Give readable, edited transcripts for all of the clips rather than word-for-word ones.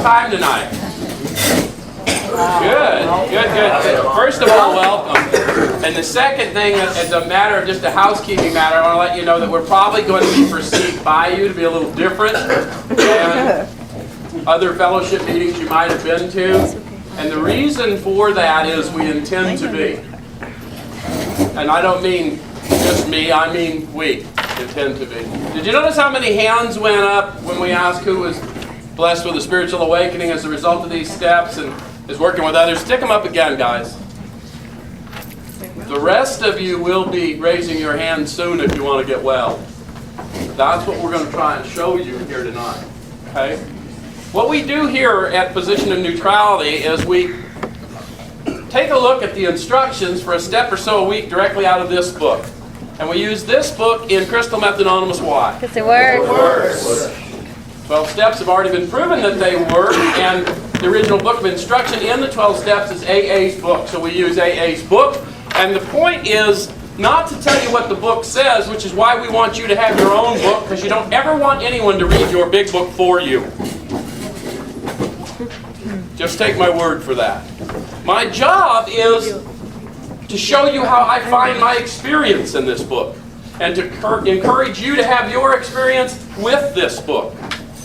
time tonight? Good. First of all, welcome. And the second thing, as a matter of just a housekeeping matter, I want to let you know that we're probably going to be perceived by you to be a little different than other fellowship meetings you might have been to. And the reason for that is we intend to be. And I don't mean just me, I mean we intend to be. Did you notice how many hands went up when we asked who was blessed with a spiritual awakening as a result of these steps and is working with others? Stick them up again, guys. The rest of you will be raising your hand soon if you want to get well. That's what we're going to try and show you here tonight. Okay? What we do here at Position of Neutrality is we take a look at the instructions for a step or so a week directly out of this book. And we use this book in Crystal Meth Anonymous. Why? Because it works. 12 steps have already been proven that they work, and the original book of instruction in the 12 steps is AA's book. So we use AA's book, and the point is not to tell you what the book says, which is why we want you to have your own book, because you don't ever want anyone to read your big book for you. Just take my word for that. My job is to show you how I find my experience in this book, and to encourage you to have your experience with this book.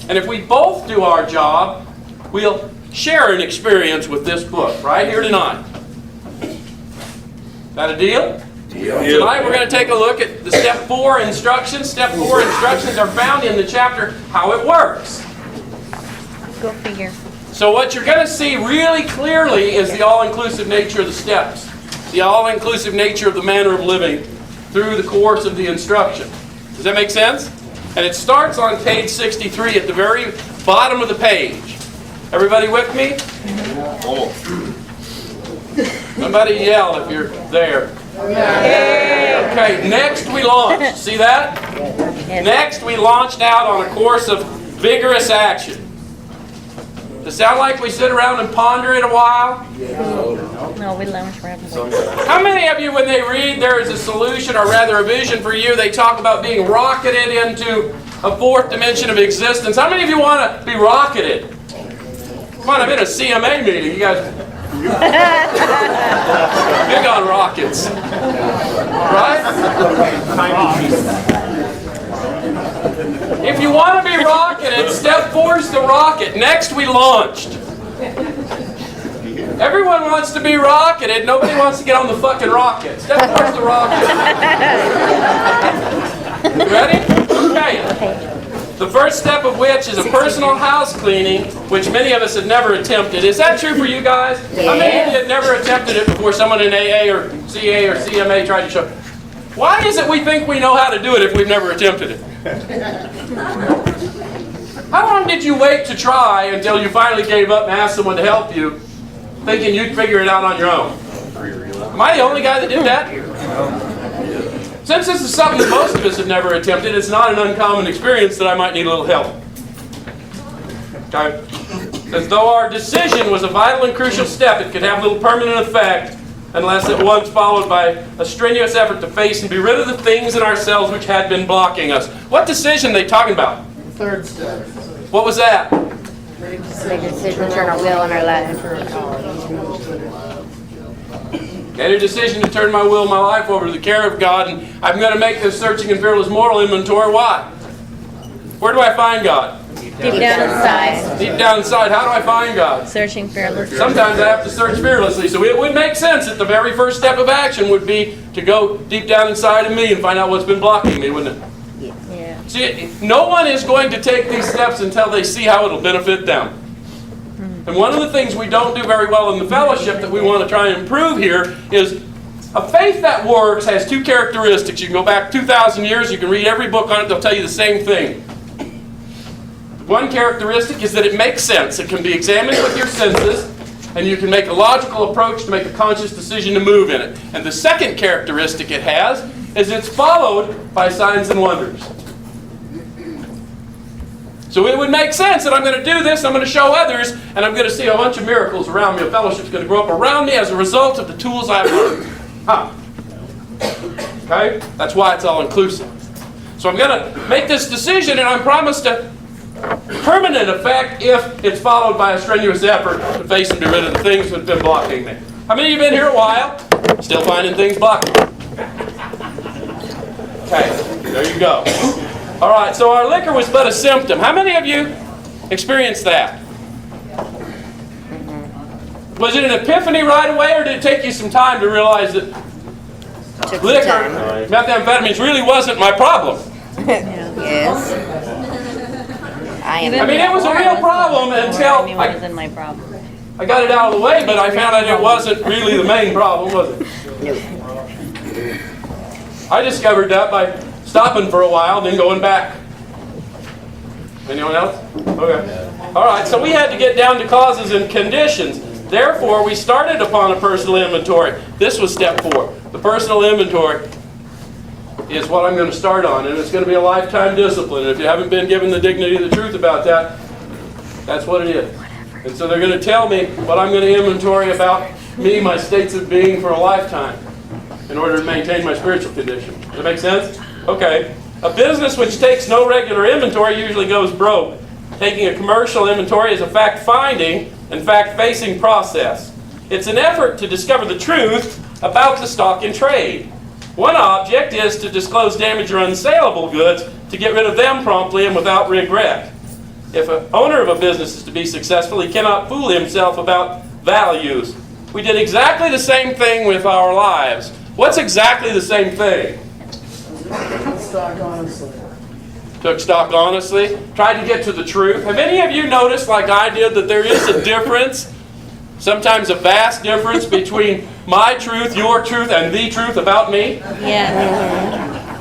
And if we both do our job, we'll share an experience with this book right here tonight. That a deal? Deal. Tonight we're going to take a look at the Step 4 instructions. Step 4 instructions are found in the chapter How It Works. Go figure. So what you're going to see really clearly is the all-inclusive nature of the steps. The all-inclusive nature of the manner of living through the course of the instruction. Does that make sense? And it starts on page 63 at the very bottom of the page. Everybody with me? Somebody yell if you're there. Okay, next we launched. See that? Next we launched out on a course of vigorous action. Does it sound like we sit around and ponder it a while? No, we lounge around. How many of you, when they read there is a solution, or rather a vision for you, they talk about being rocketed into a fourth dimension of existence? How many of you want to be rocketed? Come on, I'm in a CMA meeting. You guys big on rockets. Right? If you want to be rocketed, step 4 is the rocket. Next we launched. Everyone wants to be rocketed. Nobody wants to get on the fucking rocket. Step 4 is the rocket. You ready? Okay. The first step of which is a personal house cleaning, which many of us have never attempted. Is that true for you guys? Yeah. How many of you have never attempted it before someone in AA or CA or CMA tried to show? Why is it we think we know how to do it if we've never attempted it? How long did you wait to try until you finally gave up and asked someone to help you, thinking you'd figure it out on your own? Am I the only guy that did that? Since this is something that most of us have never attempted, it's not an uncommon experience that I might need a little help. Okay? As though our decision was a vital and crucial step, it could have little permanent effect unless at once followed by a strenuous effort to face and be rid of the things in ourselves which had been blocking us. What decision are they talking about? Third step. What was that? Make a decision to turn our will in our life. Made a decision to turn my will and my life over to the care of God, and I'm going to make this searching and fearless moral inventory. Why? Where do I find God? Deep down inside. Deep down inside. How do I find God? Searching fearlessly. Sometimes I have to search fearlessly. So it would make sense that the very first step of action would be to go deep down inside of me and find out what's been blocking me, wouldn't it? Yeah. See, no one is going to take these steps until they see how it'll benefit them. And one of the things we don't do very well in the fellowship that we want to try and improve here is a faith that works has two characteristics. You can go back 2,000 years, you can read every book on it, they'll tell you the same thing. One characteristic is that it makes sense. It can be examined with your senses, and you can make a logical approach to make a conscious decision to move in it. And the second characteristic it has is it's followed by signs and wonders. So it would make sense that I'm going to do this, I'm going to show others, and I'm going to see a bunch of miracles around me. A fellowship's going to grow up around me as a result of the tools I've learned. Huh. Okay? That's why it's all inclusive. So I'm going to make this decision, and I'm promised to permanent effect if it's followed by a strenuous effort to face and be rid of the things that have been blocking me. How many of you have been here a while? Still finding things blocking? Okay, there you go. All right, so our liquor was but a symptom. How many of you experienced that? Was it an epiphany right away, or did it take you some time to realize that liquor, methamphetamines, really wasn't my problem? Yes. I mean, it was a real problem until my problem. I got it out of the way, but I found out it wasn't really the main problem, was it? I discovered that by stopping for a while, then going back. Anyone else? Okay. All right, so we had to get down to causes and conditions. Therefore, we started upon a personal inventory. This was step 4. The personal inventory is what I'm going to start on, and it's going to be a lifetime discipline. And if you haven't been given the dignity of the truth about that, that's what it is. And so they're going to tell me what I'm going to inventory about me, my states of being for a lifetime in order to maintain my spiritual condition. Does that make sense? Okay. A business which takes no regular inventory usually goes broke. Taking a commercial inventory is a fact-finding and fact-facing process. It's an effort to discover the truth about the stock in trade. One object is to disclose damaged or unsaleable goods to get rid of them promptly and without regret. If an owner of a business is to be successful, he cannot fool himself about values. We did exactly the same thing with our lives. What's exactly the same thing? Took stock honestly. Tried to get to the truth. Have any of you noticed, like I did, that there is a difference, sometimes a vast difference between my truth, your truth, and the truth about me? Yeah.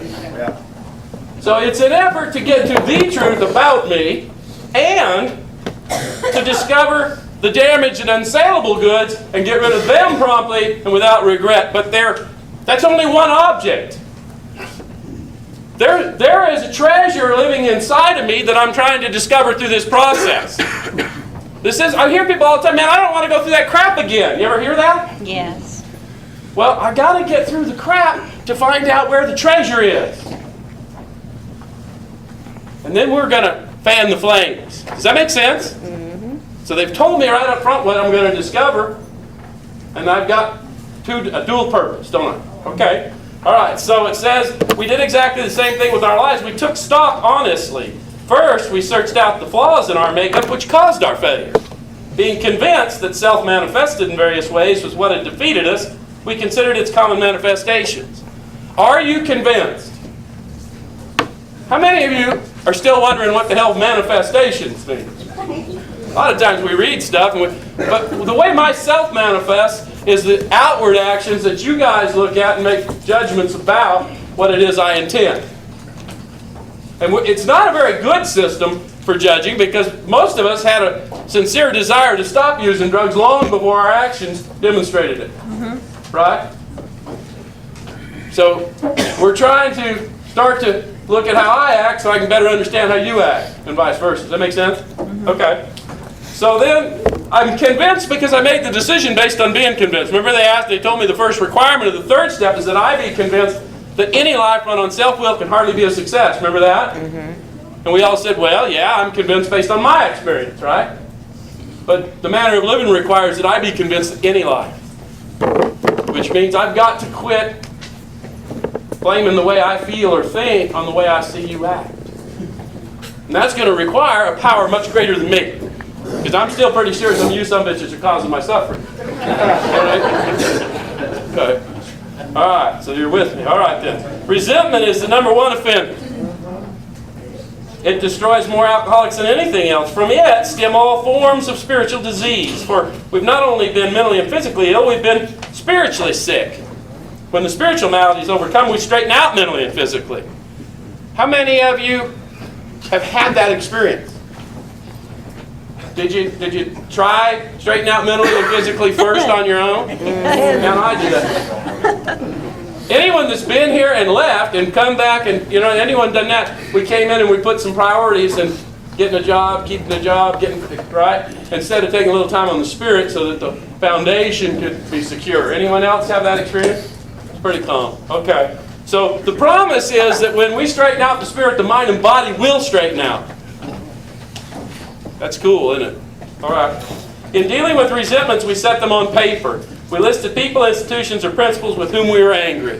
So it's an effort to get to the truth about me and to discover the damaged and unsaleable goods and get rid of them promptly and without regret. But that's only one object. There is a treasure living inside of me that I'm trying to discover through this process. I hear people all the time, man, I don't want to go through that crap again. You ever hear that? Yes. Well, I got to get through the crap to find out where the treasure is. And then we're going to fan the flames. Does that make sense? Mm-hmm. So they've told me right up front what I'm going to discover. And I've got a dual purpose, don't I? Okay. All right, so it says we did exactly the same thing with our lives. We took stock honestly. First, we searched out the flaws in our makeup which caused our failure. Being convinced that self manifested in various ways was what had defeated us, we considered its common manifestations. Are you convinced? How many of you are still wondering what the hell manifestations mean? A lot of times we read stuff, but the way my self manifests is the outward actions that you guys look at and make judgments about what it is I intend. And it's not a very good system for judging because most of us had a sincere desire to stop using drugs long before our actions demonstrated it. Mm-hmm. Right? So we're trying to start to look at how I act so I can better understand how you act and vice versa. Does that make sense? Mm-hmm. Okay. So then I'm convinced because I made the decision based on being convinced. Remember they told me the first requirement of the third step is that I be convinced that any life run on self-will can hardly be a success. Remember that? Mm-hmm. And we all said, well, yeah, I'm convinced based on my experience, right? But the manner of living requires that I be convinced that any life. Which means I've got to quit blaming the way I feel or think on the way I see you act. And that's going to require a power much greater than me. Because I'm still pretty sure some of you some bitches are causing my suffering. Okay. All right, so you're with me. All right then. Resentment is the number one offender. It destroys more alcoholics than anything else. From it stem all forms of spiritual disease. For we've not only been mentally and physically ill, we've been spiritually sick. When the spiritual malady is overcome, we straighten out mentally and physically. How many of you have had that experience? Did you try straighten out mentally and physically first on your own? Man, I did that. Anyone that's been here and left and come back and, anyone done that, we came in and we put some priorities in getting a job, keeping a job, right? Instead of taking a little time on the spirit so that the foundation could be secure. Anyone else have that experience? It's pretty common. Okay. So the promise is that when we straighten out the spirit, the mind and body will straighten out. That's cool, isn't it? All right. In dealing with resentments, we set them on paper. We listed people, institutions, or principles with whom we were angry.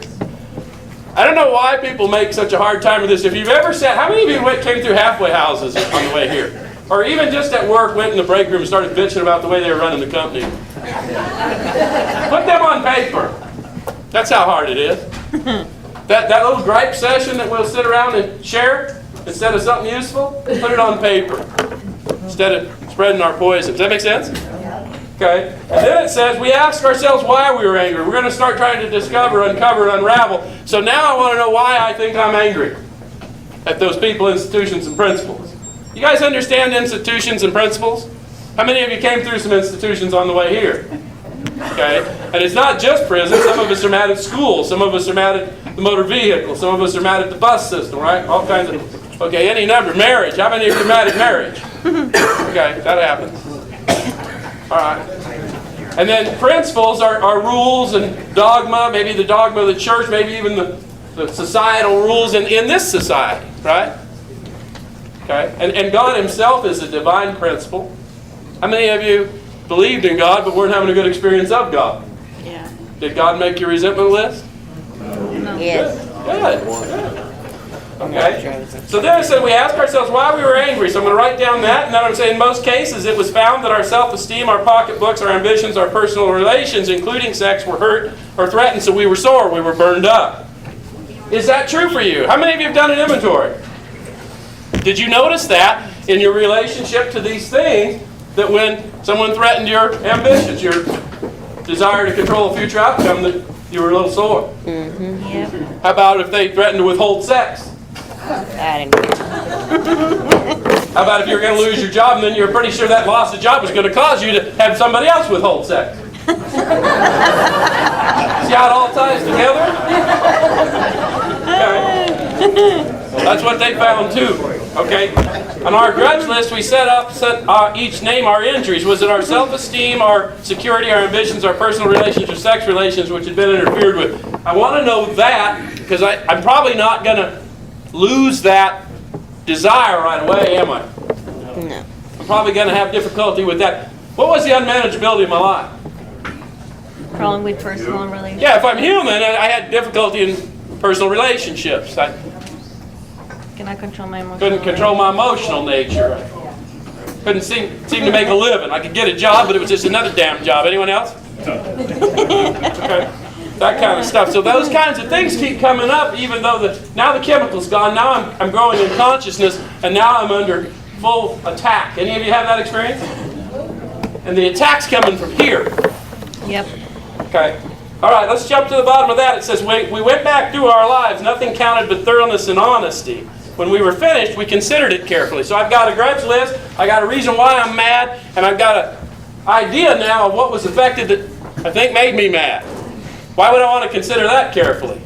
I don't know why people make such a hard time with this. If you've ever sat, how many of you came through halfway houses on the way here? Or even just at work, went in the break room and started bitching about the way they were running the company? Put them on paper. That's how hard it is. That little gripe session that we'll sit around and share, instead of something useful, put it on paper. Instead of spreading our poison. Does that make sense? Okay. And then it says, we ask ourselves why we were angry. We're going to start trying to discover, uncover, and unravel. So now I want to know why I think I'm angry at those people, institutions, and principles. You guys understand institutions and principles? How many of you came through some institutions on the way here? Okay. And it's not just prison. Some of us are mad at school. Some of us are mad at the motor vehicle. Some of us are mad at the bus system, right? All kinds of... Okay, any number. Marriage. How many of you are mad at marriage? Okay, that happens. All right. And then principles are rules and dogma, maybe the dogma of the church, maybe even the societal rules in this society, right? Okay. And God himself is a divine principle. How many of you believed in God but weren't having a good experience of God? Yeah. Did God make your resentment list? No. Yes. Good. Okay. So then it said we ask ourselves why we were angry. So I'm going to write down that. And then I'm saying in most cases it was found that our self-esteem, our pocketbooks, our ambitions, our personal relations, including sex, were hurt or threatened. So we were sore. We were burned up. Is that true for you? How many of you have done an inventory? Did you notice that in your relationship to these things, that when someone threatened your ambitions, your desire to control a future outcome, that you were a little sore? Mm-hmm. Yep. How about if they threatened to withhold sex? I didn't care. How about if you were going to lose your job and then you were pretty sure that loss of job was going to cause you to have somebody else withhold sex? See how it all ties together? Okay. Well, that's what they found too. Okay. On our grudge list, we set each name our injuries. Was it our self-esteem, our security, our ambitions, our personal relations, or sex relations which had been interfered with? I want to know that because I'm probably not going to lose that desire right away, am I? No. I'm probably going to have difficulty with that. What was the unmanageability of my life? Problem with personal relationships. Yeah, if I'm human, I had difficulty in personal relationships. I Can I control my emotions? couldn't control my emotional nature. Couldn't seem to make a living. I could get a job, but it was just another damn job. Anyone else? Okay. That kind of stuff. So those kinds of things keep coming up, even though now the chemical's gone. Now I'm growing in consciousness, and now I'm under full attack. Any of you have that experience? And the attack's coming from here. Yep. Okay. All right, let's jump to the bottom of that. It says, we went back through our lives. Nothing counted but thoroughness and honesty. When we were finished, we considered it carefully. So I've got a grudge list. I got a reason why I'm mad. And I've got an idea now of what was affected that I think made me mad. Why would I want to consider that carefully?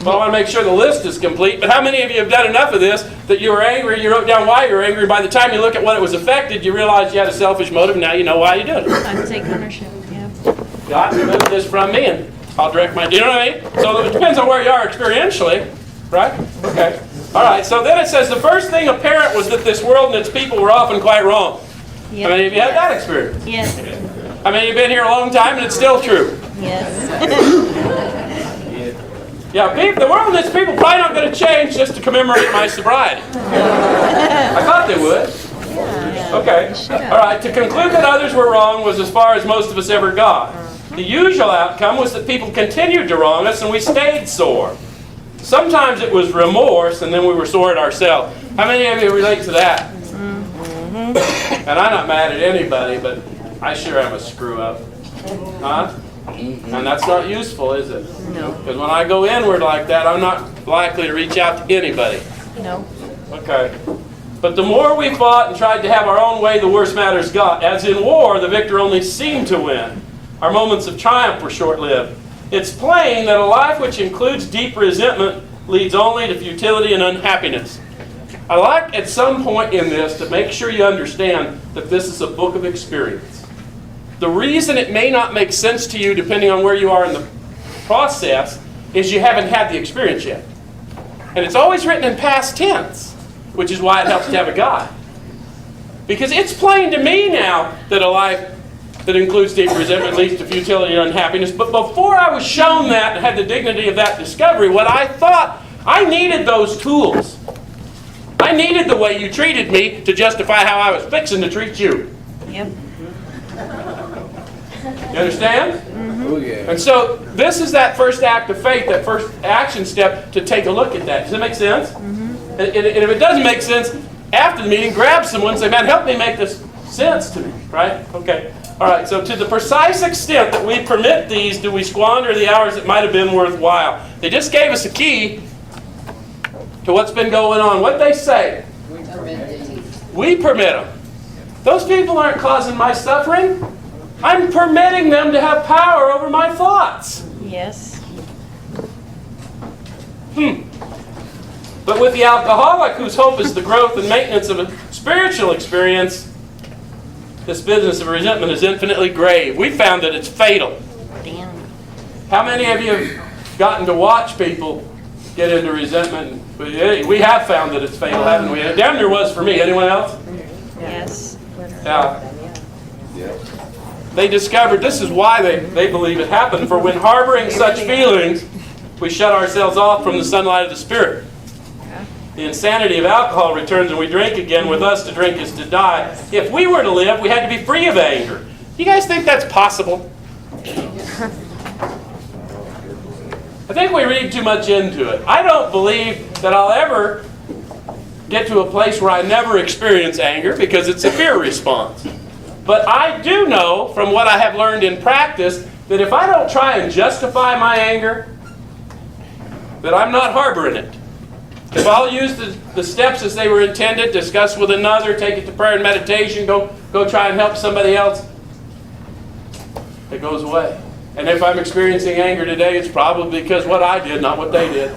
Well, I want to make sure the list is complete. But how many of you have done enough of this that you were angry, you wrote down why you were angry, by the time you look at what it was affected, you realize you had a selfish motive, now you know why you did it. I take ownership. Yeah. God removed this from me and I'll direct my... Do you know what I mean? So it depends on where you are experientially, right? Okay. All right, so then it says the first thing apparent was that this world and its people were often quite wrong. Yep. How many of you had that experience? Yes. How many of you have been here a long time and it's still true? Yes. Yeah, the world and its people probably not going to change just to commemorate my sobriety. I thought they would. Okay. All right. To conclude that others were wrong was as far as most of us ever got. The usual outcome was that people continued to wrong us and we stayed sore. Sometimes it was remorse and then we were sore at ourselves. How many of you relate to that? And I'm not mad at anybody, but I sure am a screw up. Huh? And that's not useful, is it? No. Because when I go inward like that, I'm not likely to reach out to anybody. No. Okay. But the more we fought and tried to have our own way, the worse matters got. As in war, the victor only seemed to win. Our moments of triumph were short-lived. It's plain that a life which includes deep resentment leads only to futility and unhappiness. I like at some point in this to make sure you understand that this is a book of experience. The reason it may not make sense to you, depending on where you are in the process, is you haven't had the experience yet. And it's always written in past tense, which is why it helps to have a guide. Because it's plain to me now that a life that includes deep resentment leads to futility and unhappiness. But before I was shown that and had the dignity of that discovery, what I thought, I needed those tools. I needed the way you treated me to justify how I was fixing to treat you. Yep. You understand? Oh, yeah. And so this is that first act of faith, that first action step to take a look at that. Does that make sense? Mm-hmm. And if it doesn't make sense, after the meeting, grab someone and say, man, help me make this sense to me. Right? Okay. All right. So to the precise extent that we permit these, do we squander the hours that might have been worthwhile? They just gave us a key to what's been going on. What they say? We permit these. We permit them. Those people aren't causing my suffering. I'm permitting them to have power over my thoughts. Yes. But with the alcoholic, whose hope is the growth and maintenance of a spiritual experience, this business of resentment is infinitely grave. We found that it's fatal. Damn. How many of you have gotten to watch people get into resentment? We have found that it's fatal, haven't we? Damn near was for me. Anyone else? Yes. Yeah. They discovered this is why they believe it happened. For when harboring such feelings, we shut ourselves off from the sunlight of the Spirit. The insanity of alcohol returns and we drink again. With us, to drink is to die. If we were to live, we had to be free of anger. You guys think that's possible? I think we read too much into it. I don't believe that I'll ever get to a place where I never experience anger because it's a fear response. But I do know from what I have learned in practice that if I don't try and justify my anger, that I'm not harboring it. If I'll use the steps as they were intended, discuss with another, take it to prayer and meditation, go try and help somebody else, it goes away. And if I'm experiencing anger today, it's probably because what I did, not what they did.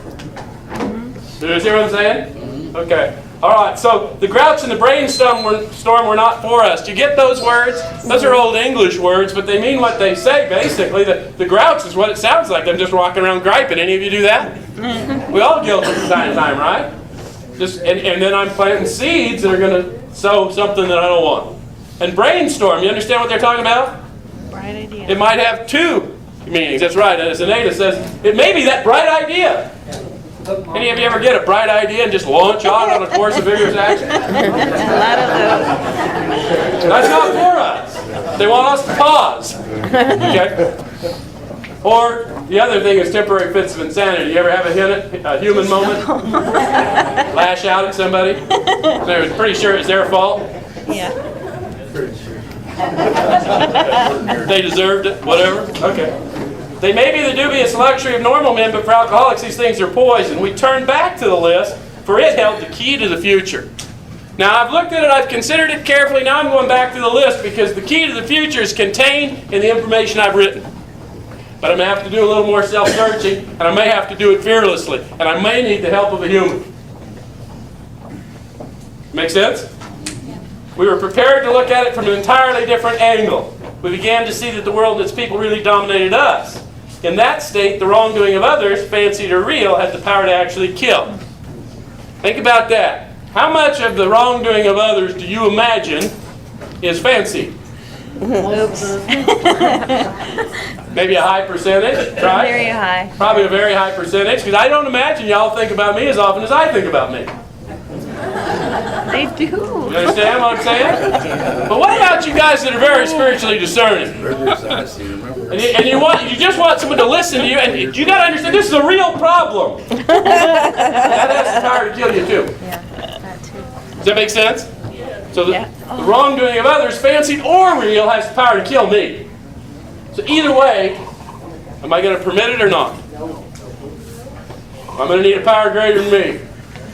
Do you see what I'm saying? Okay. All right, so the grouch and the brainstorm were not for us. Do you get those words? Those are old English words, but they mean what they say, basically. The grouch is what it sounds like. I'm just walking around griping. Any of you do that? We all guilt from time to time, right? And then I'm planting seeds that are going to sow something that I don't want. And brainstorm, you understand what they're talking about? Bright idea. It might have two meanings. That's right. As Anita says, it may be that bright idea. Any of you ever get a bright idea and just launch on a course of vigorous action? A lot of those. That's not for us. They want us to pause. Okay? Or the other thing is temporary fits of insanity. You ever have a human moment? Lash out at somebody? They're pretty sure it's their fault. Yeah. They deserved it, whatever. Okay. They may be the dubious luxury of normal men, but for alcoholics, these things are poison. We turn back to the list, for it held the key to the future. Now, I've looked at it, I've considered it carefully. Now I'm going back to the list because the key to the future is contained in the information I've written. But I'm going to have to do a little more self-searching, and I may have to do it fearlessly, and I may need the help of a human. Make sense? We were prepared to look at it from an entirely different angle. We began to see that the world and its people really dominated us. In that state, the wrongdoing of others, fancied or real, had the power to actually kill. Think about that. How much of the wrongdoing of others do you imagine is fancied? Oops. Maybe a high percentage, right? Very high. Probably a very high percentage, because I don't imagine y'all think about me as often as I think about me. They do. You understand what I'm saying? But what about you guys that are very spiritually discerning? And you just want someone to listen to you, and you got to understand this is a real problem. That has the power to kill you too. Yeah, that too. Does that make sense? So the wrongdoing of others, fancied or real, has the power to kill me. So either way, am I going to permit it or not? I'm going to need a power greater than me.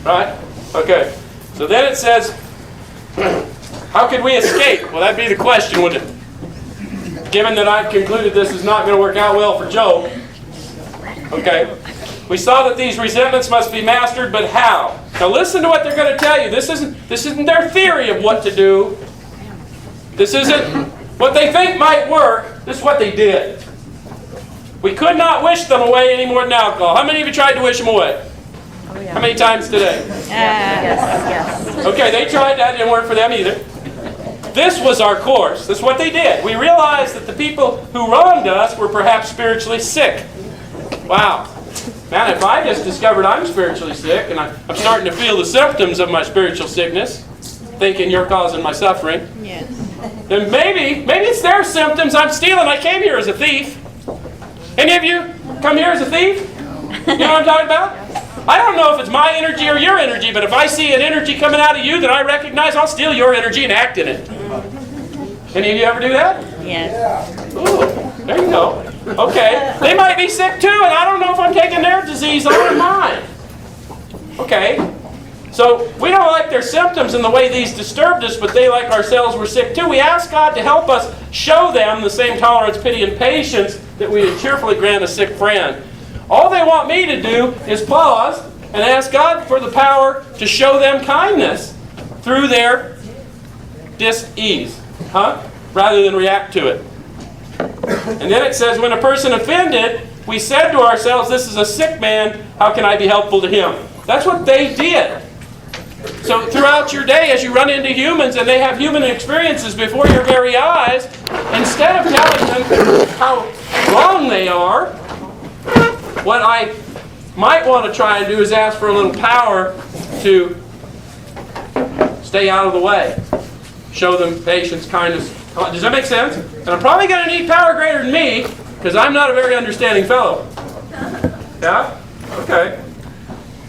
Right? Okay. So then it says, how could we escape? Well, that'd be the question, wouldn't it? Given that I've concluded this is not going to work out well for Joe. Okay. We saw that these resentments must be mastered, but how? Now listen to what they're going to tell you. This isn't their theory of what to do. This isn't what they think might work. This is what they did. We could not wish them away any more than alcohol. How many of you tried to wish them away? How many times today? Yes. Okay, they tried that, didn't work for them either. This was our course. This is what they did. We realized that the people who wronged us were perhaps spiritually sick. Wow. Man, if I just discovered I'm spiritually sick and I'm starting to feel the symptoms of my spiritual sickness, thinking you're causing my suffering, Yes. then maybe it's their symptoms. I'm stealing. I came here as a thief. Any of you come here as a thief? You know what I'm talking about? I don't know if it's my energy or your energy, but if I see an energy coming out of you that I recognize, I'll steal your energy and act in it. Any of you ever do that? Yes. Ooh, there you go. Okay. They might be sick too, and I don't know if I'm taking their disease or mine. Okay. So we don't like their symptoms and the way these disturbed us, but they, like ourselves, were sick too. We ask God to help us show them the same tolerance, pity, and patience that we would cheerfully grant a sick friend. All they want me to do is pause and ask God for the power to show them kindness through their dis-ease, rather than react to it. And then it says, when a person offended, we said to ourselves, this is a sick man, how can I be helpful to him? That's what they did. So throughout your day, as you run into humans and they have human experiences before your very eyes, instead of telling them how wrong they are, what I might want to try and do is ask for a little power to stay out of the way. Show them patience, kindness. Does that make sense? And I'm probably going to need power greater than me, because I'm not a very understanding fellow. Yeah? Okay.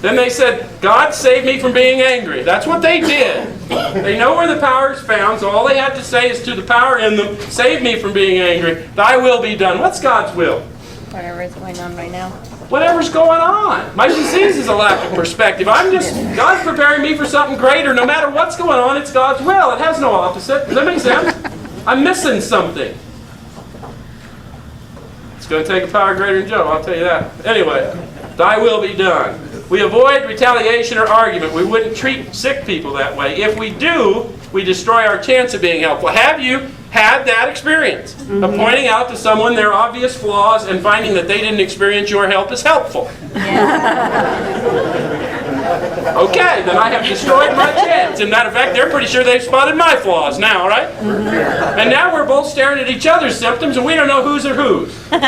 Then they said, God saved me from being angry. That's what they did. They know where the power is found, so all they had to say is to the power in them, save me from being angry. Thy will be done. What's God's will? Whatever is going on right now. Whatever's going on. My disease is a lack of perspective. God's preparing me for something greater. No matter what's going on, it's God's will. It has no opposite. Does that make sense? I'm missing something. It's going to take a power greater than Joe, I'll tell you that. Anyway, thy will be done. We avoid retaliation or argument. We wouldn't treat sick people that way. If we do, we destroy our chance of being helpful. Have you had that experience of pointing out to someone their obvious flaws and finding that they didn't experience your help as helpful? Okay, then I have destroyed my chance. As a matter of fact, they're pretty sure they've spotted my flaws now, right? And now we're both staring at each other's symptoms and we don't know whose are whose. You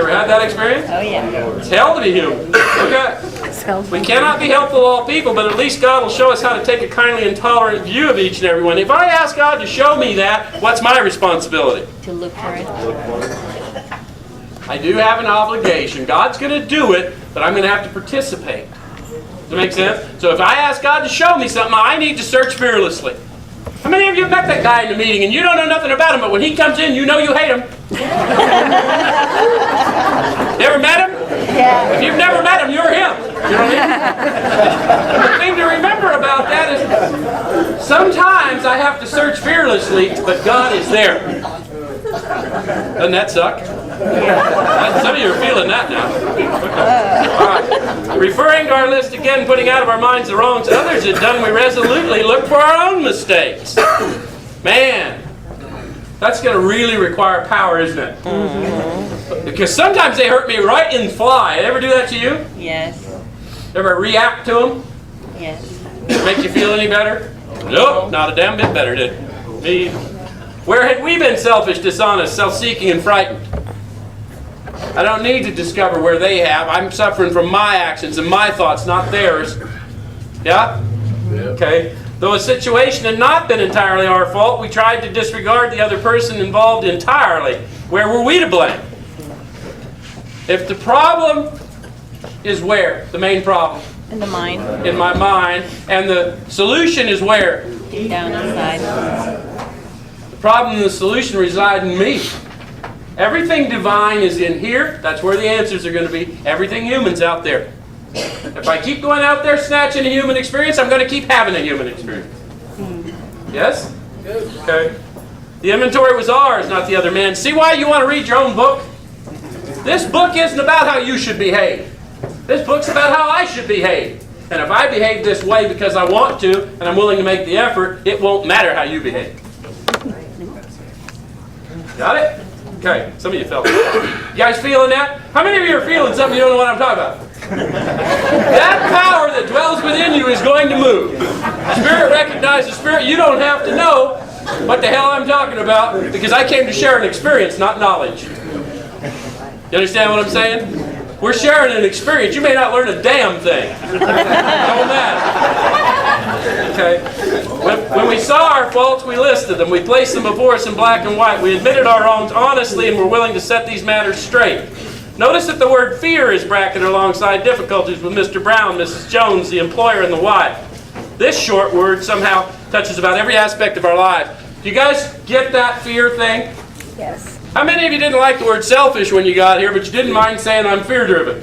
ever had that experience? Oh, yeah. It's hell to be human. Okay. We cannot be helpful to all people, but at least God will show us how to take a kindly and tolerant view of each and every one. If I ask God to show me that, what's my responsibility? To look for it. I do have an obligation. God's going to do it, but I'm going to have to participate. Does that make sense? So if I ask God to show me something, I need to search fearlessly. How many of you have met that guy in the meeting and you don't know nothing about him, but when he comes in, you know you hate him? You ever met him? Yeah. If you've never met him, you're him. You know what I mean? The thing to remember about that is sometimes I have to search fearlessly, but God is there. Doesn't that suck? Yeah. Some of you are feeling that now. Okay. All right. Referring to our list again, putting out of our minds the wrongs others had done, we resolutely look for our own mistakes. Man, that's going to really require power, isn't it? Mm-hmm. Because sometimes they hurt me right in the fly. Ever do that to you? Yes. Ever react to them? Yes. Make you feel any better? Nope, not a damn bit better, did it? Me. Where had we been selfish, dishonest, self-seeking, and frightened? I don't need to discover where they have. I'm suffering from my actions and my thoughts, not theirs. Yeah? Okay. Though a situation had not been entirely our fault, we tried to disregard the other person involved entirely. Where were we to blame? If the problem is where? The main problem? In the mind. In my mind. And the solution is where? Deep down inside. The problem and the solution reside in me. Everything divine is in here. That's where the answers are going to be. Everything human's out there. If I keep going out there snatching a human experience, I'm going to keep having a human experience. Yes? Okay. The inventory was ours, not the other man's. See why you want to read your own book? This book isn't about how you should behave. This book's about how I should behave. And if I behave this way because I want to, and I'm willing to make the effort, it won't matter how you behave. Got it? Okay, some of you felt it. You guys feeling that? How many of you are feeling something you don't know what I'm talking about? That power that dwells within you is going to move. Spirit recognizes spirit. You don't have to know what the hell I'm talking about, because I came to share an experience, not knowledge. You understand what I'm saying? We're sharing an experience. You may not learn a damn thing. Don't matter. Okay? When we saw our faults, we listed them. We placed them before us in black and white. We admitted our wrongs honestly and were willing to set these matters straight. Notice that the word fear is bracketed alongside difficulties with Mr. Brown, Mrs. Jones, the employer, and the wife. This short word somehow touches about every aspect of our lives. Do you guys get that fear thing? Yes. How many of you didn't like the word selfish when you got here, but you didn't mind saying I'm fear-driven?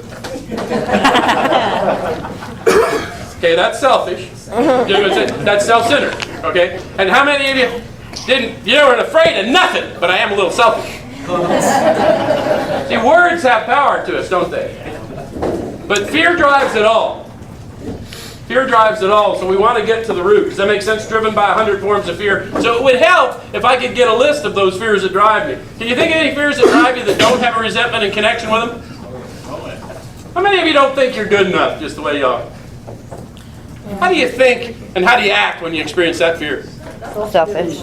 Okay, that's selfish. That's self-centered. Okay? And how many of you weren't afraid of nothing, but I am a little selfish? See, words have power to us, don't they? But fear drives it all. Fear drives it all, so we want to get to the root. Does that make sense? Driven by 100 forms of fear. So it would help if I could get a list of those fears that drive me. Can you think of any fears that drive you that don't have a resentment in connection with them? How many of you don't think you're good enough just the way you are? How do you think and how do you act when you experience that fear? Selfish.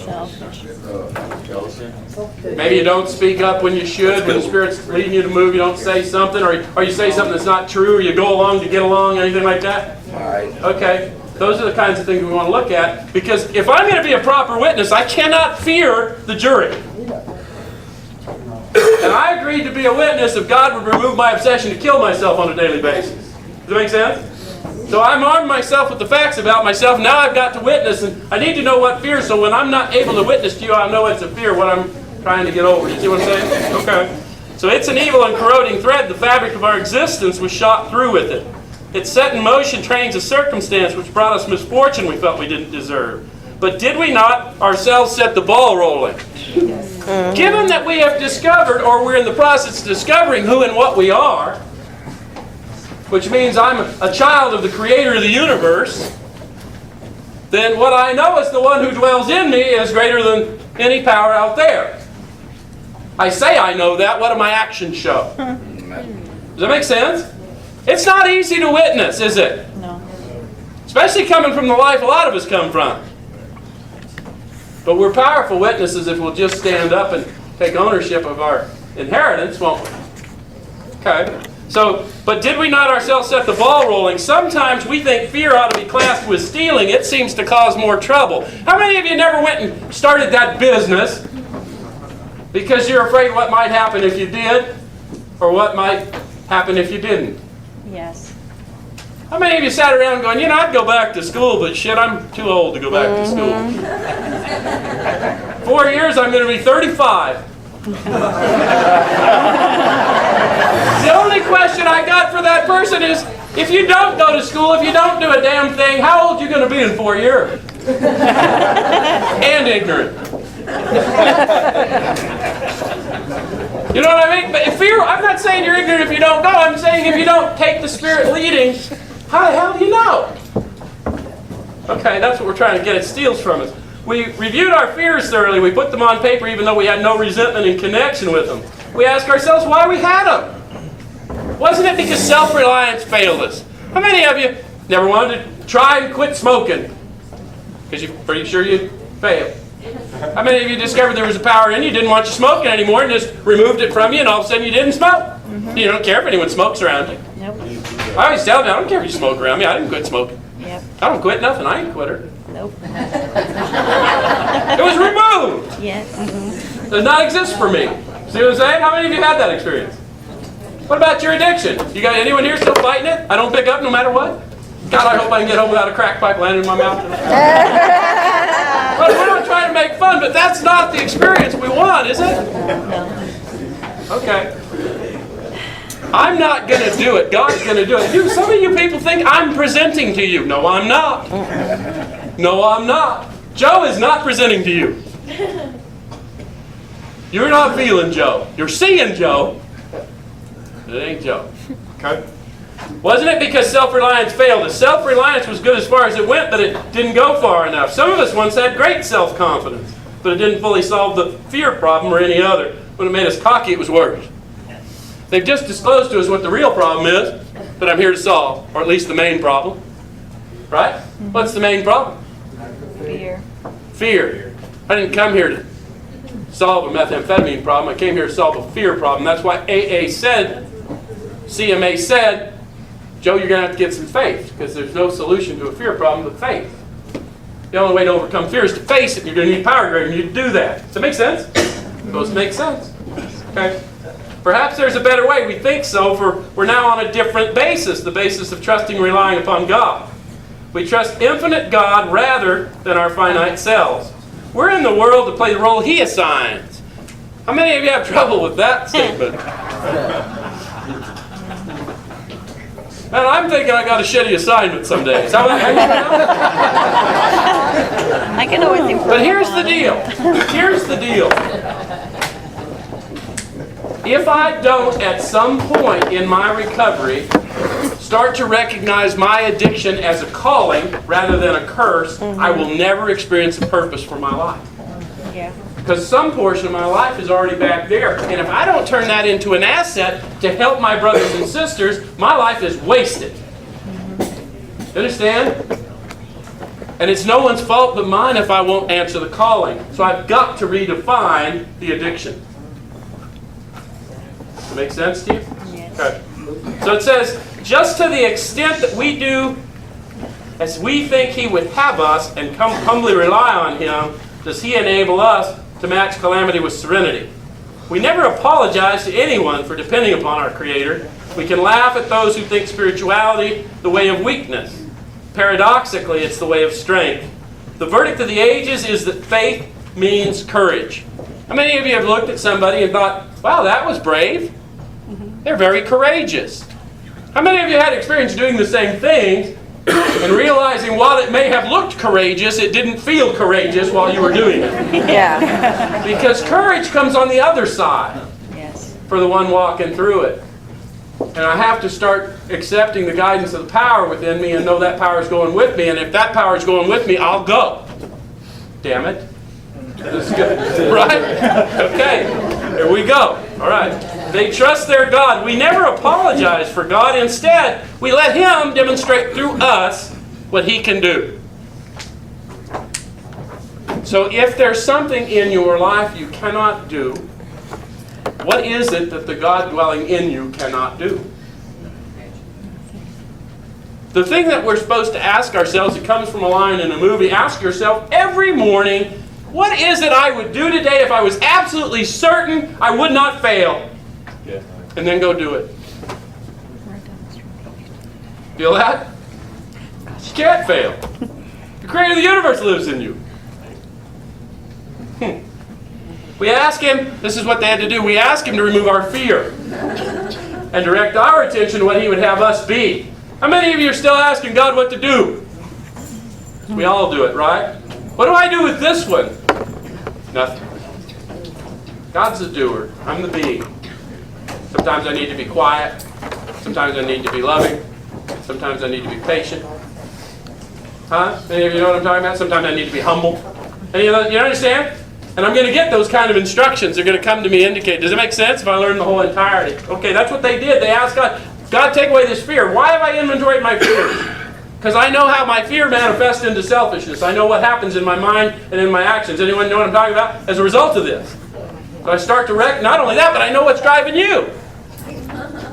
Maybe you don't speak up when you should, when the Spirit's leading you to move, you don't say something, or you say something that's not true, or you go along to get along, anything like that? Okay, those are the kinds of things we want to look at, because if I'm going to be a proper witness, I cannot fear the jury. And I agreed to be a witness if God would remove my obsession to kill myself on a daily basis. Does that make sense? So I'm armed myself with the facts about myself. Now I've got to witness, and I need to know what fear, so when I'm not able to witness to you, I'll know it's a fear, what I'm trying to get over. You see what I'm saying? Okay. So it's an evil and corroding thread. The fabric of our existence was shot through with it. It set in motion trains of circumstance which brought us misfortune we felt we didn't deserve. But did we not ourselves set the ball rolling? Given that we have discovered, or we're in the process of discovering who and what we are, which means I'm a child of the Creator of the universe, then what I know is the one who dwells in me is greater than any power out there. I say I know that. What do my actions show? Does that make sense? It's not easy to witness, is it? No. Especially coming from the life a lot of us come from. But we're powerful witnesses if we'll just stand up and take ownership of our inheritance, won't we? Okay. So, but did we not ourselves set the ball rolling? Sometimes we think fear ought to be classed with stealing. It seems to cause more trouble. How many of you never went and started that business because you're afraid what might happen if you did, or what might happen if you didn't? Yes. How many of you sat around going, I'd go back to school, but shit, I'm too old to go back to school. 4 years, I'm going to be 35. The only question I got for that person is, if you don't go to school, if you don't do a damn thing, how old are you going to be in 4 years? And ignorant. You know what I mean? But I'm not saying you're ignorant if you don't go. I'm saying if you don't take the Spirit leading, how the hell do you know? Okay, that's what we're trying to get. It steals from us. We reviewed our fears thoroughly. We put them on paper even though we had no resentment in connection with them. We asked ourselves why we had them. Wasn't it because self-reliance failed us? How many of you never wanted to try and quit smoking? Because you're pretty sure you failed. How many of you discovered there was a power in you, didn't want you smoking anymore, and just removed it from you, and all of a sudden you didn't smoke? Mm-hmm. You don't care if anyone smokes around you. Nope. I always tell them, I don't care if you smoke around me. I didn't quit smoking. Yep. I don't quit nothing. I ain't a quitter. Nope. It was removed. Yes. It does not exist for me. See what I'm saying? How many of you had that experience? What about your addiction? You got anyone here still fighting it? I don't pick up no matter what? God, I hope I can get home without a crack pipe landing in my mouth. But we're not trying to make fun, but that's not the experience we want, is it? No. Okay. I'm not going to do it. God's going to do it. Some of you people think I'm presenting to you. No, I'm not. No, I'm not. Joe is not presenting to you. You're not feeling Joe. You're seeing Joe. It ain't Joe. Okay? Wasn't it because self-reliance failed us? Self-reliance was good as far as it went, but it didn't go far enough. Some of us once had great self-confidence, but it didn't fully solve the fear problem or any other. When it made us cocky, it was worse. They've just disclosed to us what the real problem is, that I'm here to solve, or at least the main problem. Right? What's the main problem? Fear. Fear. I didn't come here to solve a methamphetamine problem. I came here to solve a fear problem. That's why CMA said, Joe, you're going to have to get some faith, because there's no solution to a fear problem but faith. The only way to overcome fear is to face it, and you're going to need power greater than you to do that. Does that make sense? Supposed to make sense. Okay. Perhaps there's a better way. We think so, for we're now on a different basis, the basis of trusting and relying upon God. We trust infinite God rather than our finite selves. We're in the world to play the role He assigns. How many of you have trouble with that statement? Man, I'm thinking I got a shitty assignment some days. I can always improve. But here's the deal. Here's the deal. If I don't, at some point in my recovery, start to recognize my addiction as a calling rather than a curse, I will never experience a purpose for my life. Yeah. Because some portion of my life is already back there. And if I don't turn that into an asset to help my brothers and sisters, my life is wasted. You understand? And it's no one's fault but mine if I won't answer the calling. So I've got to redefine the addiction. Does that make sense to you? Yes. Okay. So it says, just to the extent that we do as we think He would have us and humbly rely on Him, does He enable us to match calamity with serenity. We never apologize to anyone for depending upon our Creator. We can laugh at those who think spirituality the way of weakness. Paradoxically, it's the way of strength. The verdict of the ages is that faith means courage. How many of you have looked at somebody and thought, wow, that was brave? They're very courageous. How many of you had experience doing the same thing and realizing while it may have looked courageous, it didn't feel courageous while you were doing it? Yeah. Because courage comes on the other side Yes. for the one walking through it. And I have to start accepting the guidance of the power within me and know that power is going with me. And if that power is going with me, I'll go. Damn it. This is good. Right? Okay. Here we go. All right. They trust their God. We never apologize for God. Instead, we let Him demonstrate through us what He can do. So if there's something in your life you cannot do, what is it that the God dwelling in you cannot do? The thing that we're supposed to ask ourselves, it comes from a line in a movie, ask yourself every morning, what is it I would do today if I was absolutely certain I would not fail? Yeah. And then go do it. Feel that? You can't fail. The Creator of the universe lives in you. We ask Him, this is what they had to do, we ask Him to remove our fear and direct our attention to what He would have us be. How many of you are still asking God what to do? We all do it, right? What do I do with this one? Nothing. God's the doer. I'm the being. Sometimes I need to be quiet. Sometimes I need to be loving. Sometimes I need to be patient. Huh? Any of you know what I'm talking about? Sometimes I need to be humble. And you understand? And I'm going to get those kind of instructions. They're going to come to me indicate. Does it make sense if I learn the whole entirety? Okay, that's what they did. They asked God, God, take away this fear. Why have I inventoried my fears? Because I know how my fear manifests into selfishness. I know what happens in my mind and in my actions. Anyone know what I'm talking about? As a result of this. So I start to not only that, but I know what's driving you.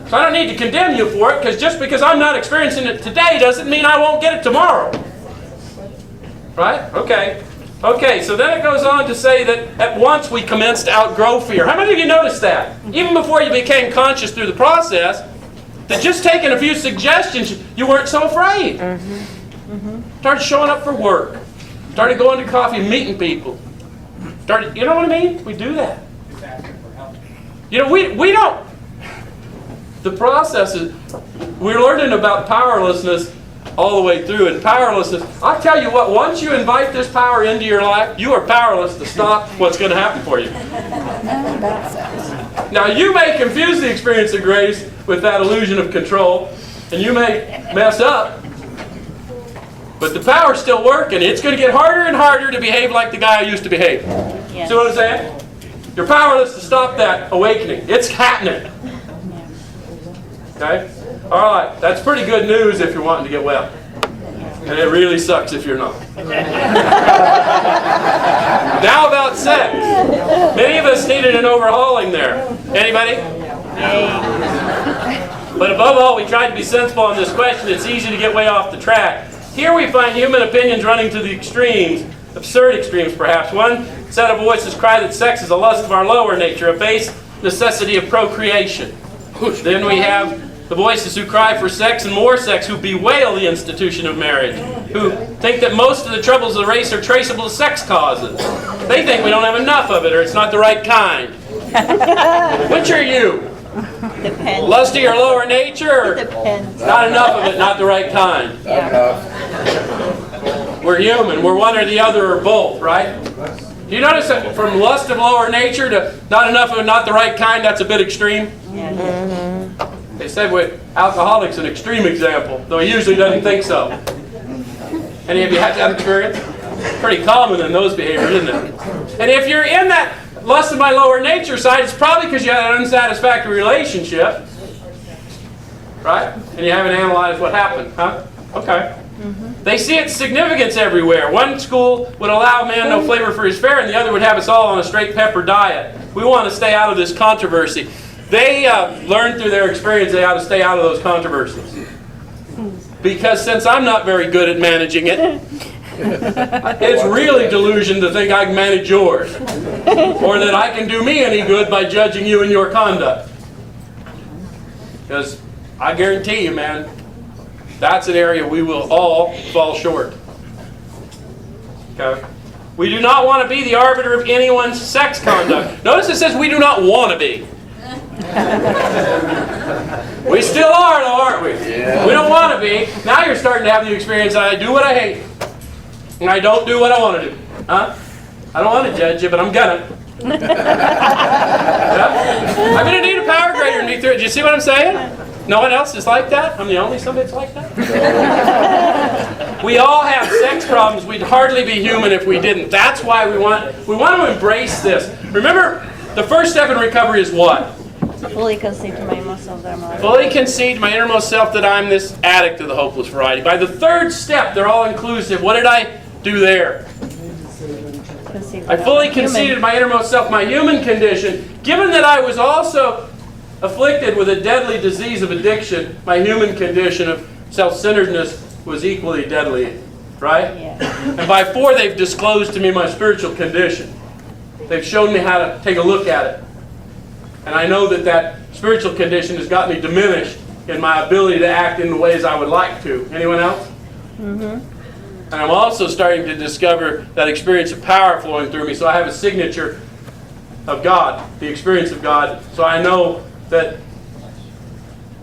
So I don't need to condemn you for it, because just because I'm not experiencing it today doesn't mean I won't get it tomorrow. Right? Okay. Okay, so then it goes on to say that at once we commenced to outgrow fear. How many of you noticed that? Even before you became conscious through the process, that just taking a few suggestions, you weren't so afraid. Started showing up for work. Started going to coffee and meeting people. Started, you know what I mean? We do that. You know, we don't. The process is, we're learning about powerlessness all the way through. And powerlessness, I'll tell you what, once you invite this power into your life, you are powerless to stop what's going to happen for you. Now, you may confuse the experience of grace with that illusion of control, and you may mess up, but the power's still working. It's going to get harder and harder to behave like the guy I used to behave. Yes. See what I'm saying? You're powerless to stop that awakening. It's happening. Okay? All right, that's pretty good news if you're wanting to get well. And it really sucks if you're not. Now about sex. Many of us needed an overhauling there. Anybody? But above all, we tried to be sensible on this question. It's easy to get way off the track. Here we find human opinions running to the extremes, absurd extremes perhaps. One set of voices cry that sex is a lust of our lower nature, a base necessity of procreation. Then we have the voices who cry for sex and more sex, who bewail the institution of marriage, who think that most of the troubles of the race are traceable to sex causes. They think we don't have enough of it or it's not the right kind. Which are you? Depends. Lusty or lower nature? Or Depends. not enough of it, not the right kind. Yeah. We're human. We're one or the other or both, right? Do you notice that from lust of lower nature to not enough of it, not the right kind, that's a bit extreme? Yeah. They said with alcoholics an extreme example, though he usually doesn't think so. Any of you had that experience? Pretty common in those behaviors, isn't it? And if you're in that lust of my lower nature side, it's probably because you had an unsatisfactory relationship, right? And you haven't analyzed what happened, huh? Okay. They see its significance everywhere. One school would allow man no flavor for his fare, and the other would have us all on a straight pepper diet. We want to stay out of this controversy. They learned through their experience they ought to stay out of those controversies. Because since I'm not very good at managing it, it's really delusion to think I can manage yours. Or that I can do me any good by judging you and your conduct. Because I guarantee you, man, that's an area we will all fall short. Okay? We do not want to be the arbiter of anyone's sex conduct. Notice it says we do not want to be. We still are, though, aren't we? Yeah. We don't want to be. Now you're starting to have the experience that I do what I hate. And I don't do what I want to do. Huh? I don't want to judge you, but I'm gonna. Yeah? I'm going to need a power grader to me through it. Do you see what I'm saying? No one else is like that? I'm the only somebody that's like that? We all have sex problems. We'd hardly be human if we didn't. That's why we want to embrace this. Remember, the first step in recovery is what? Fully concede to my emotions that I'm alive. Fully concede to my innermost self that I'm this addict of the hopeless variety. By the third step, they're all inclusive. What did I do there? I fully conceded my innermost self, my human condition. Given that I was also afflicted with a deadly disease of addiction, my human condition of self-centeredness was equally deadly. Right? Yeah. And by 4, they've disclosed to me my spiritual condition. They've shown me how to take a look at it. And I know that that spiritual condition has got me diminished in my ability to act in the ways I would like to. Anyone else? Mm-hmm. And I'm also starting to discover that experience of power flowing through me. So I have a signature of God, the experience of God. So I know that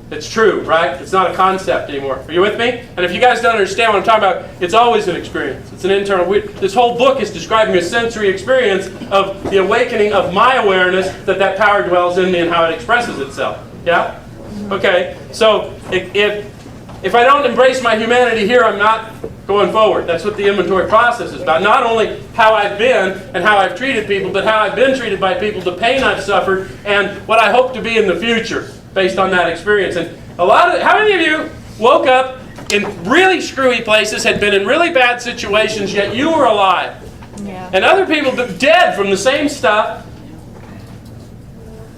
it's true, right? It's not a concept anymore. Are you with me? And if you guys don't understand what I'm talking about, it's always an experience. It's an internal. This whole book is describing a sensory experience of the awakening of my awareness that power dwells in me and how it expresses itself. Yeah? Okay. So if I don't embrace my humanity here, I'm not going forward. That's what the inventory process is about. Not only how I've been and how I've treated people, but how I've been treated by people, the pain I've suffered, and what I hope to be in the future based on that experience. And how many of you woke up in really screwy places, had been in really bad situations, yet you were alive? Yeah. And other people dead from the same stuff,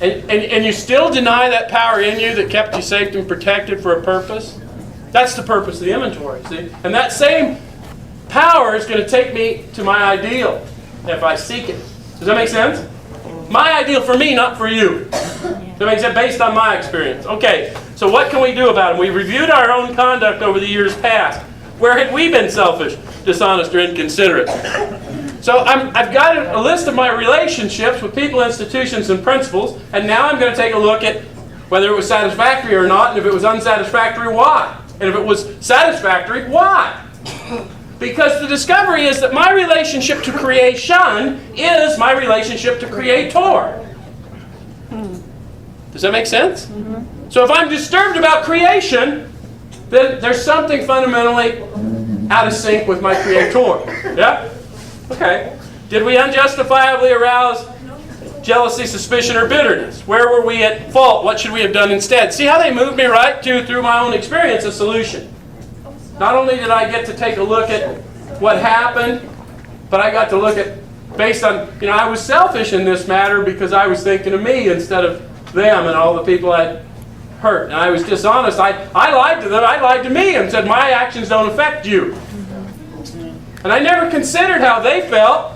and you still deny that power in you that kept you safe and protected for a purpose? That's the purpose of the inventory, see? And that same power is going to take me to my ideal if I seek it. Does that make sense? My ideal for me, not for you. That makes it based on my experience. Okay, so what can we do about it? We reviewed our own conduct over the years past. Where had we been selfish, dishonest, or inconsiderate? So I've got a list of my relationships with people, institutions, and principles, and now I'm going to take a look at whether it was satisfactory or not, and if it was unsatisfactory, why? And if it was satisfactory, why? Because the discovery is that my relationship to creation is my relationship to Creator. Does that make sense? Mm-hmm. So if I'm disturbed about creation, then there's something fundamentally out of sync with my Creator. Yeah? Okay. Did we unjustifiably arouse jealousy, suspicion, or bitterness? Where were we at fault? What should we have done instead? See how they moved me right to, through my own experience, a solution. Not only did I get to take a look at what happened, but I got to look at, based on, I was selfish in this matter because I was thinking of me instead of them and all the people I'd hurt. And I was dishonest. I lied to them. I lied to me and said, my actions don't affect you. And I never considered how they felt.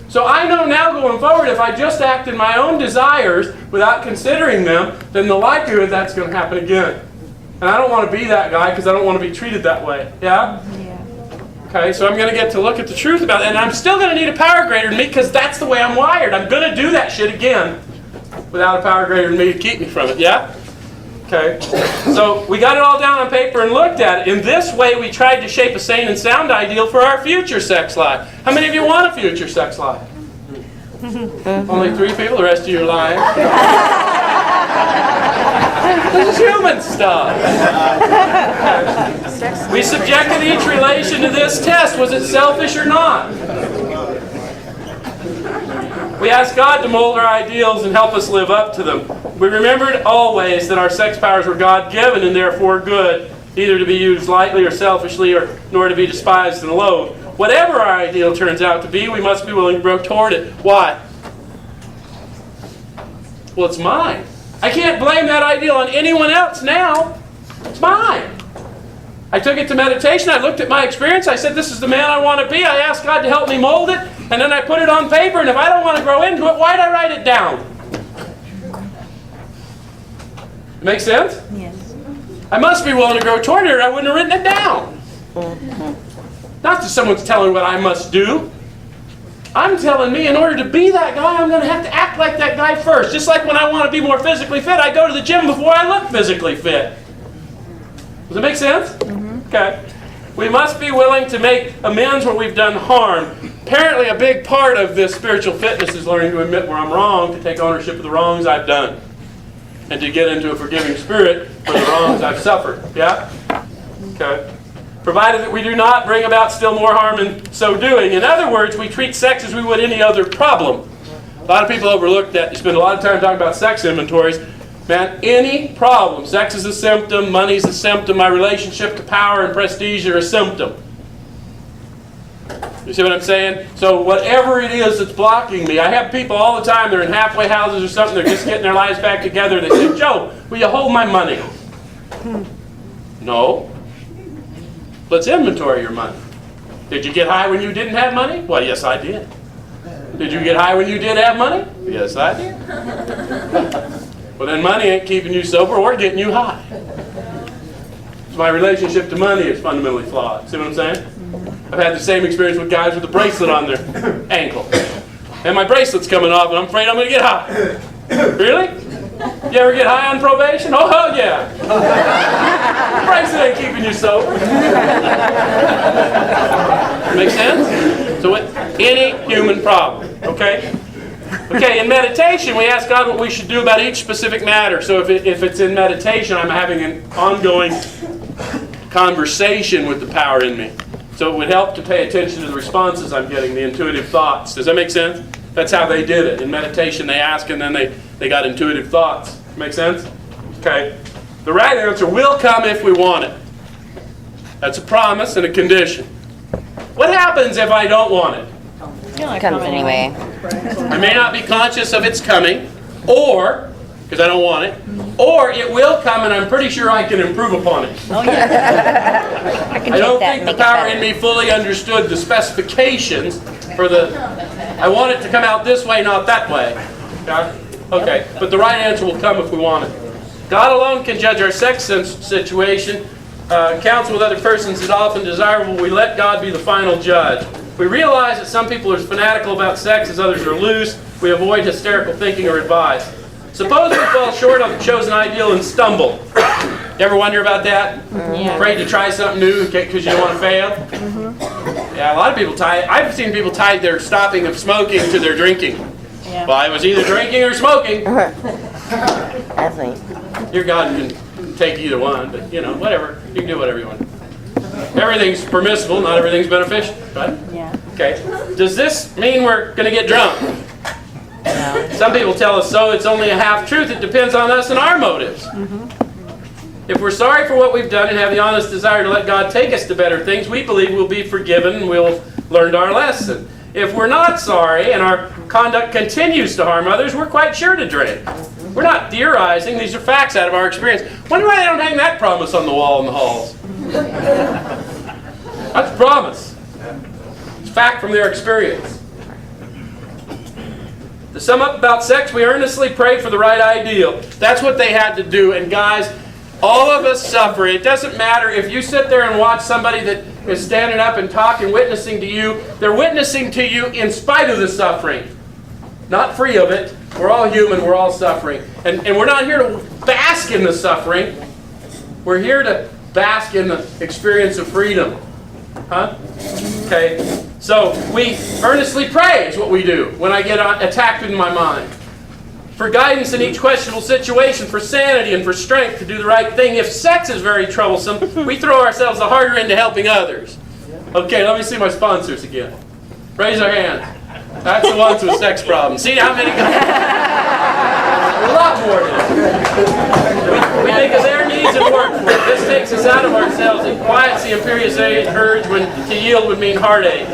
So I know now going forward, if I just act in my own desires without considering them, then the likelihood that's going to happen again. And I don't want to be that guy because I don't want to be treated that way. Yeah? Okay, so I'm going to get to look at the truth about it. And I'm still going to need a power greater than me because that's the way I'm wired. I'm going to do that shit again without a power greater than me to keep me from it. Yeah? Okay. So we got it all down on paper and looked at it. In this way, we tried to shape a sane and sound ideal for our future sex life. How many of you want a future sex life? Only 3 people. The rest of you are lying. This is human stuff. We subjected each relation to this test. Was it selfish or not? We asked God to mold our ideals and help us live up to them. We remembered always that our sex powers were God-given and therefore good, neither to be used lightly or selfishly, nor to be despised and loathed. Whatever our ideal turns out to be, we must be willing to grow toward it. Why? Well, it's mine. I can't blame that ideal on anyone else now. It's mine. I took it to meditation. I looked at my experience. I said, this is the man I want to be. I asked God to help me mold it. And then I put it on paper. And if I don't want to grow into it, why'd I write it down? Make sense? Yes. I must be willing to grow toward it or I wouldn't have written it down. Not that someone's telling what I must do. I'm telling me in order to be that guy, I'm going to have to act like that guy first. Just like when I want to be more physically fit, I go to the gym before I look physically fit. Does that make sense? Mm-hmm. Okay. We must be willing to make amends where we've done harm. Apparently a big part of this spiritual fitness is learning to admit where I'm wrong, to take ownership of the wrongs I've done, and to get into a forgiving spirit for the wrongs I've suffered. Yeah? Okay. Provided that we do not bring about still more harm in so doing. In other words, we treat sex as we would any other problem. A lot of people overlook that. You spend a lot of time talking about sex inventories. Man, any problem, sex is a symptom, money's a symptom, my relationship to power and prestige are a symptom. You see what I'm saying? So whatever it is that's blocking me, I have people all the time, they're in halfway houses or something, they're just getting their lives back together, they say, Joe, will you hold my money? No. Let's inventory your money. Did you get high when you didn't have money? Well, yes, I did. Did you get high when you did have money? Yes, I did. Well, then money ain't keeping you sober or getting you high. So my relationship to money is fundamentally flawed. See what I'm saying? I've had the same experience with guys with a bracelet on their ankle. And my bracelet's coming off and I'm afraid I'm going to get high. Really? You ever get high on probation? Oh, hell yeah. The bracelet ain't keeping you sober. Make sense? So with any human problem, okay? Okay, in meditation, we ask God what we should do about each specific matter. So if it's in meditation, I'm having an ongoing conversation with the power in me. So it would help to pay attention to the responses I'm getting, the intuitive thoughts. Does that make sense? That's how they did it. In meditation, they ask and then they got intuitive thoughts. Make sense? Okay. The right answer will come if we want it. That's a promise and a condition. What happens if I don't want it? It comes anyway. I may not be conscious of its coming, or, because I don't want it, or it will come and I'm pretty sure I can improve upon it. Oh, yeah. I don't think the power in me fully understood the specifications for I want it to come out this way, not that way. Okay, but the right answer will come if we want it. God alone can judge our sex situation. Counsel with other persons is often desirable. We let God be the final judge. We realize that some people are as fanatical about sex as others are loose. We avoid hysterical thinking or advice. Suppose we fall short of the chosen ideal and stumble. You ever wonder about that? Yeah. Afraid to try something new because you don't want to fail? Mm-hmm. Yeah, a lot of people I've seen people tie their stopping of smoking to their drinking. Yeah. Well, I was either drinking or smoking. That's me. Your God can take either one, but whatever. You can do whatever you want. Everything's permissible, not everything's beneficial, right? Yeah. Okay. Does this mean we're going to get drunk? Some people tell us so. It's only a half-truth. It depends on us and our motives. If we're sorry for what we've done and have the honest desire to let God take us to better things, we believe we'll be forgiven and we'll learn our lesson. If we're not sorry and our conduct continues to harm others, we're quite sure to drink. We're not theorizing. These are facts out of our experience. Wonder why they don't hang that promise on the wall in the halls. That's a promise. It's fact from their experience. To sum up about sex, we earnestly pray for the right ideal. That's what they had to do. And guys, all of us suffer. It doesn't matter if you sit there and watch somebody that is standing up and talking, witnessing to you. They're witnessing to you in spite of the suffering. Not free of it. We're all human. We're all suffering. And we're not here to bask in the suffering. We're here to bask in the experience of freedom. Huh? Okay. So we earnestly pray is what we do when I get attacked in my mind. For guidance in each questionable situation, for sanity and for strength to do the right thing. If sex is very troublesome, we throw ourselves the harder into helping others. Okay, let me see my sponsors again. Raise our hand. That's the ones with sex problems. See how many guys? A lot more than we think of their needs and work for it. This takes us out of ourselves and quiets the imperious urge when to yield would mean heartache.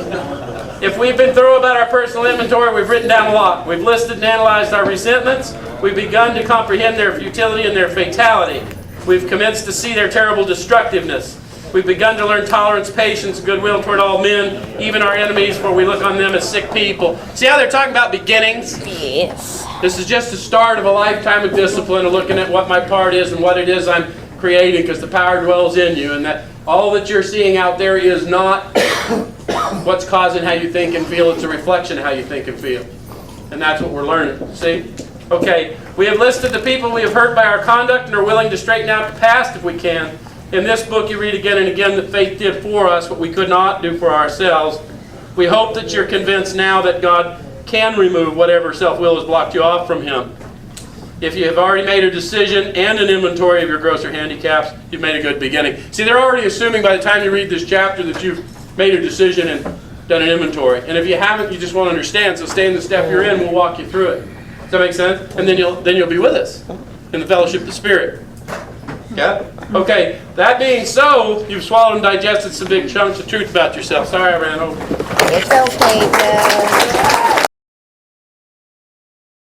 If we've been thorough about our personal inventory, we've written down a lot. We've listed and analyzed our resentments. We've begun to comprehend their futility and their fatality. We've commenced to see their terrible destructiveness. We've begun to learn tolerance, patience, goodwill toward all men, even our enemies, for we look on them as sick people. See how they're talking about beginnings? Yes. This is just the start of a lifetime of discipline, of looking at what my part is and what it is I'm creating, because the power dwells in you, and that all that you're seeing out there is not what's causing how you think and feel. It's a reflection of how you think and feel. And that's what we're learning. See? Okay. We have listed the people we have hurt by our conduct and are willing to straighten out the past if we can. In this book you read again and again that faith did for us what we could not do for ourselves. We hope that you're convinced now that God can remove whatever self-will has blocked you off from Him. If you have already made a decision and an inventory of your grosser handicaps, you've made a good beginning. See, they're already assuming by the time you read this chapter that you've made a decision and done an inventory. And if you haven't, you just won't understand. So stay in the step you're in, we'll walk you through it. Does that make sense? And then you'll be with us in the fellowship of the Spirit. Yeah? Okay, that being so, you've swallowed and digested some big chunks of truth about yourself. Sorry I ran over. It's okay, Joe.